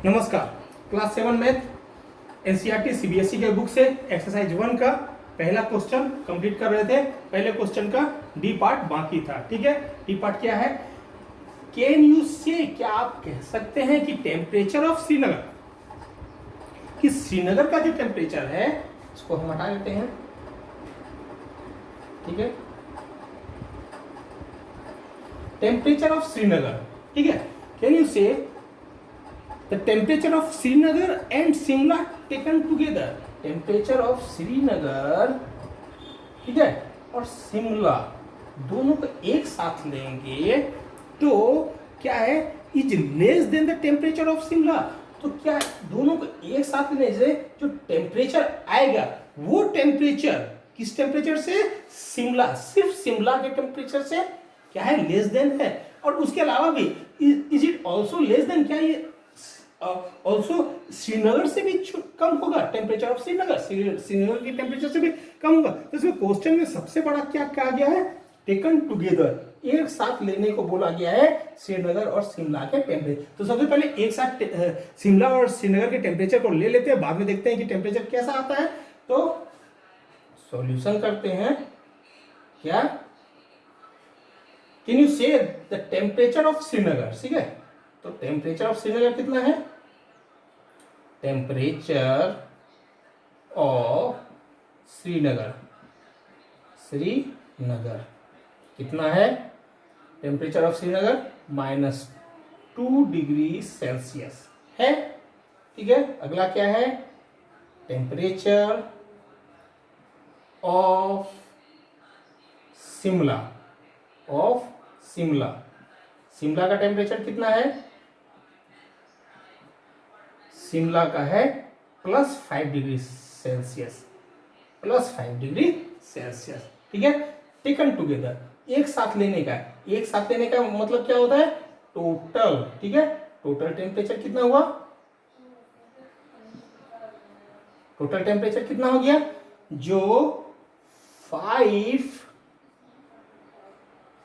नमस्कार। Class 7 math NCERT CBSE के book से एक्सरसाइज 1 का पहला क्वेश्चन कंप्लीट कर रहे थे। पहले क्वेश्चन का डी पार्ट बाकी था। ठीक है, डी पार्ट क्या है? कैन यू से, क्या आप कह सकते हैं कि टेम्परेचर ऑफ श्रीनगर, कि श्रीनगर का जो टेम्परेचर है, इसको हम हटा लेते हैं। ठीक है, टेम्परेचर ऑफ श्रीनगर। ठीक है, कैन यू से the temperature of Srinagar and Shimla taken together, temperature of Srinagar, ठीक है, और शिमला दोनों को एक साथ लेंगे तो क्या है, is less than the temperature of Shimla. तो क्या दोनों को एक साथ लेने से जो टेम्परेचर आएगा वो टेम्परेचर किस टेम्परेचर से? शिमला, सिर्फ शिमला के टेम्परेचर से क्या है, लेस देन है। और उसके अलावा भी is it also less than, क्या ये ऑल्सो श्रीनगर से भी कम होगा? टेम्परेचर ऑफ श्रीनगर श्रीनगर के टेम्परेचर से भी कम होगा। तो इसमें क्वेश्चन में सबसे बड़ा क्या कहा गया है? टेकन टुगेदर, एक साथ लेने को बोला गया है श्रीनगर और शिमला के टेम्परेचर। तो सबसे पहले एक साथ शिमला और श्रीनगर के टेम्परेचर को ले लेते हैं, बाद में देखते हैं कि टेम्परेचर कैसा आता है। तो सॉल्यूशन करते हैं। क्या? कैन यू से द टेम्परेचर ऑफ श्रीनगर? ठीक है, तो टेम्परेचर ऑफ श्रीनगर कितना है? टेम्परेचर ऑफ श्रीनगर, श्रीनगर कितना है? Temperature of Srinagar -2 degree Celsius है। ठीक है, अगला क्या है? Temperature of Shimla, of Shimla, Shimla का टेम्परेचर कितना है? शिमला का है +5 डिग्री सेल्सियस, +5 डिग्री सेल्सियस। ठीक है, टेकन टुगेदर, एक साथ लेने का। एक साथ लेने का मतलब क्या होता है? टोटल। ठीक है, टोटल टेम्परेचर कितना हुआ? टोटल टेम्परेचर कितना हो गया? जो 5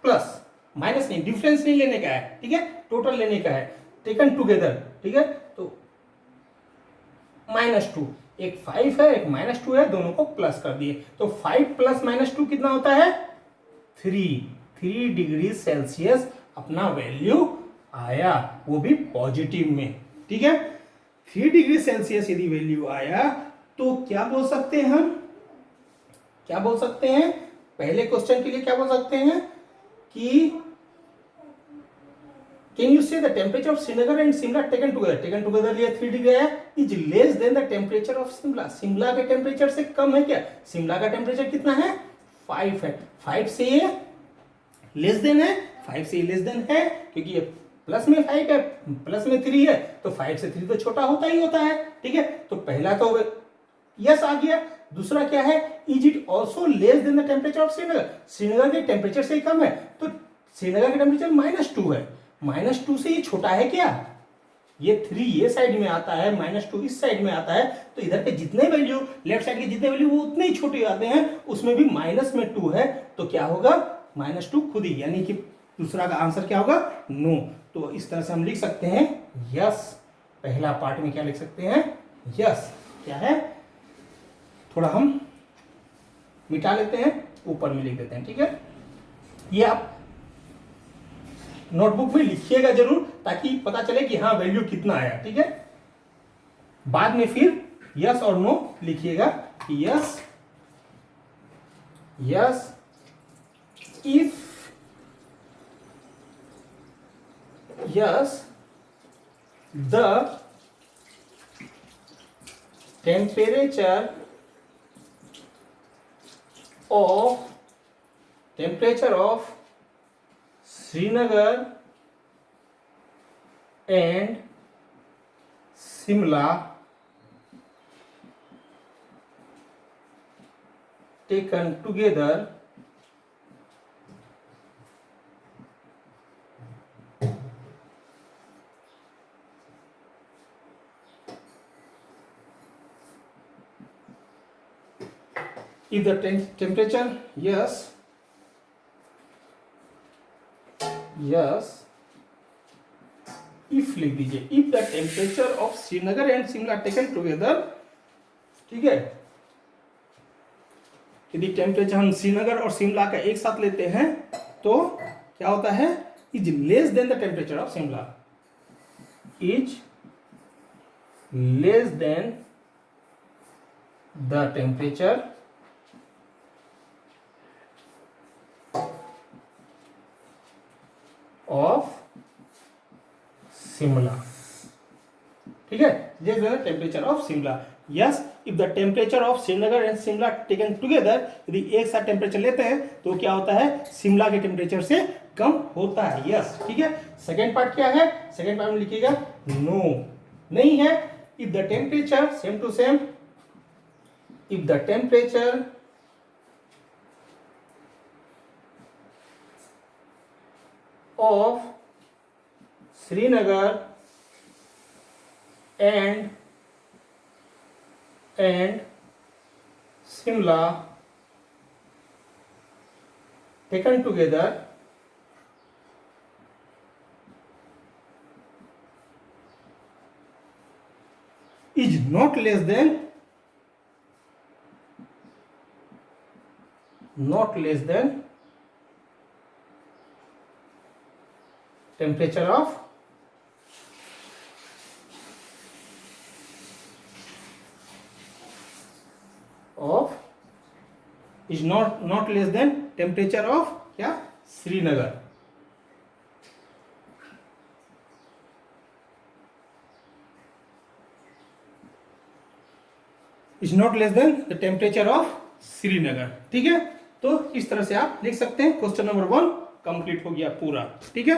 प्लस माइनस नहीं, डिफरेंस नहीं लेने का है। ठीक है, टोटल लेने का है, टेकन टुगेदर। ठीक है, तो -2, एक 5 है एक -2 है, दोनों को प्लस कर दिए। तो 5 + -2 कितना होता है? 3 डिग्री सेल्सियस अपना वैल्यू आया, वो भी पॉजिटिव में। ठीक है, 3 डिग्री सेल्सियस यदि वैल्यू आया तो क्या बोल सकते हैं हम? क्या बोल सकते हैं? पहले क्वेश्चन के लिए क्या बोल सकते हैं कि कैन यू से the temperature of Srinagar and Shimla taken together, taken together लिया 3 डिग्री आया, is less than the temperature of Shimla, Shimla के टेम्परेचर से कम है क्या? शिमला का टेम्परेचर कितना है? 5 है, 5 से ये लेस देन है, 5 से लेस देन है, क्योंकि ये प्लस में 5 है प्लस में 3 है, तो 5 से 3 तो छोटा होता ही होता है। ठीक है, तो पहला तो यस आ गया। दूसरा क्या है? Is it also less than the temperature of Srinagar, Srinagar के टेम्परेचर से कम है, तो श्रीनगर का टेम्परेचर -2 है, -2 से ये छोटा है क्या? ये 3 ये साइड में आता है, -2 इस साइड में आता है, तो इधर के जितने वैल्यू, लेफ्ट साइड के जितने वैल्यू वो उतने ही छोटे आते हैं, उसमें भी -2 है, तो क्या होगा? -2 खुद ही, यानी कि दूसरा का आंसर क्या होगा? नो। तो इस तरह से हम लिख सकते हैं यस। पहला पार्ट में क्या लिख सकते हैं? यस। क्या है? थोड़ा हम मिटा लेते हैं, ऊपर में लिख देते हैं। ठीक है, ये आप नोटबुक में लिखिएगा जरूर, ताकि पता चले कि हाँ वैल्यू कितना आया। ठीक है, बाद में फिर यस और नो लिखिएगा कि yes, yes if, yes the temperature of Srinagar and Shimla taken together if the temperature, yes, if लिख दीजिए, if the temperature of Srinagar and Shimla taken together, ठीक है, यदि टेम्परेचर हम श्रीनगर और शिमला का एक साथ लेते हैं तो क्या होता है, is less than the temperature of Shimla, is less than the temperature of Shimla, ठीक है, less than the temperature of Shimla. Yes, if the temperature of Srinagar and Shimla taken together, यदि एक साथ टेम्परेचर लेते हैं तो क्या होता है, शिमला के टेम्परेचर से कम होता है। यस, ठीक है। सेकेंड पार्ट क्या है, सेकेंड पार्ट में लिखिएगा नो, नहीं है। If the temperature, same to same, if the temperature of Srinagar and Shimla taken together is not less than temperature of is not less than temperature of क्या, Srinagar. Is not less than the temperature of Srinagar, ठीक है। तो इस तरह से आप लिख सकते हैं। क्वेश्चन नंबर 1 कंप्लीट हो गया पूरा, ठीक है।